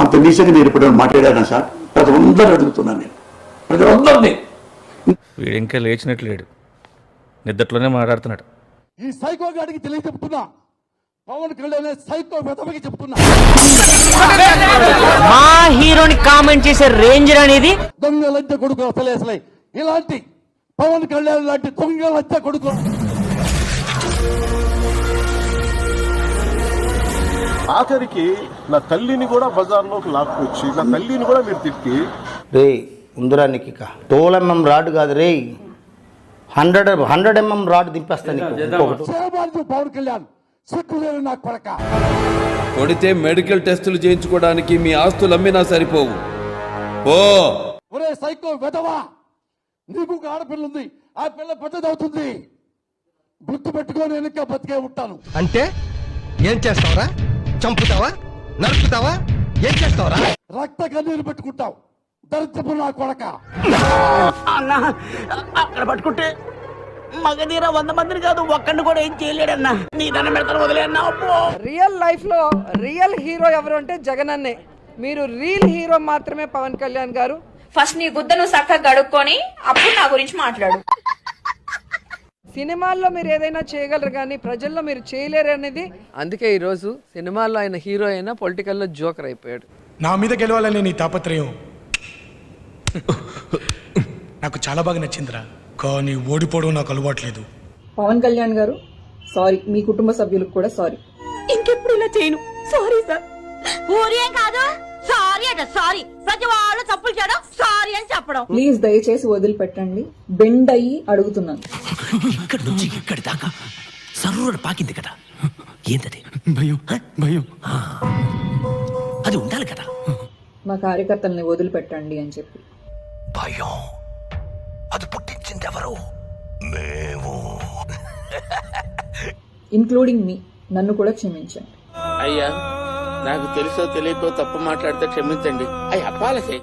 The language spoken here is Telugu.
అంత నీచంగా నేను ఇప్పుడు మాట్లాడాను సార్. ప్రతి అందరూ అడుగుతున్నాను నేను, ప్రతి అందరినీ. వీడు ఇంకా లేచినట్లేడు, నిద్రలోనే మాట్లాడుతున్నాడు. ఈ సైకో గాడికి తెలియ చెప్తున్నా, పవన్ కళ్యాణ్ సైకో వెతవకి చెప్తున్నా, మా హీరోని కామెంట్ చేసే రేంజ్ అనేది దొంగ లంచ కొడుకు అసలే ఇలాంటి పవన్ కళ్యాణ్ లాంటి దొంగ లంచ కొడుకు. ఆఖరికి నా తల్లిని కూడా బజార్లోకి లాక్కొచ్చి నా తల్లిని కూడా మీరు తిట్టి రే ఉందిరా నీకు తోలెంఎం రాడ్ కాదు రే, 100 mm రాడ్ దింపేస్తాను. పవన్ కళ్యాణ్ సిక్కులేరు నా కొడక. కొడితే మెడికల్ టెస్టులు చేయించుకోవడానికి మీ ఆస్తులు అమ్మినా సరిపోవు. ఓ ఒరే సైకో వెధవా, నీకు ఒక ఆడపిల్ల ఉంది, ఆ పిల్ల పెద్దదవుతుంది, గుర్తు పెట్టుకొని వెనక బతికే ఉంటాను. అంటే ఏం చేస్తావరా? చంపుతావా? నరుకుతావా? ఏం చేస్తావరా? రక్త కన్నీరు పెట్టుకుంటావు, దరిద్రపు నా కొడక. అన్నా అక్కడ పట్టుకుంటే మగధీర 100 మందిని కాదు ఒక్కడిని కూడా ఏం చేయలేడన్నా. నీ దండం పెడతాను, వదిలే అన్నా. రియల్ లైఫ్ లో రియల్ హీరో ఎవరు అంటే జగన్ అన్నే. మీరు రియల్ హీరో మాత్రమే పవన్ కళ్యాణ్ గారు. ఫస్ట్ నీ గుద్దను చక్కగా గడుక్కొని అప్పుడు నా గురించి మాట్లాడు. సినిమాల్లో మీరు ఏదైనా చేయగలరు కానీ ప్రజల్లో మీరు చేయలేరు అనేది. అందుకే ఈరోజు సినిమాల్లో ఆయన హీరో అయినా పొలిటికల్లో జోకర్ అయిపోయాడు. నా మీద గెలవాలని నీ తాపత్రయం నాకు చాలా బాగా నచ్చిందిరా, కానీ ఓడిపోవడం నాకు అలవాట్లేదు. పవన్ కళ్యాణ్ గారు సారీ, మీ కుటుంబ సభ్యులకు కూడా సారీ. ఇంకెప్పుడు ఇలా చేయను, సారీ సార్. ఊరేం కాదు, సారీ అట సారీ. ప్రతి వాళ్ళు తప్పులు చేయడం సారీ అని చెప్పడం. ప్లీజ్ దయచేసి వదిలిపెట్టండి, బెండ్ అయ్యి అడుగుతున్నాను. ఇక్కడి నుంచి ఇక్కడి దాకా సర్రుడు పాకింది కదా, ఏంటది? భయం భయం అది ఉండాలి కదా. మా కార్యకర్తల్ని వదిలిపెట్టండి అని చెప్పి. భయం అది పుట్టించింది ఎవరు? మేము. ఇంక్లూడింగ్ మీ, నన్ను కూడా క్షమించండి. అయ్యా, నాకు తెలుసో తెలియకో తప్పు మాట్లాడితే క్షమించండి. అయ్యి అప్పాలసే.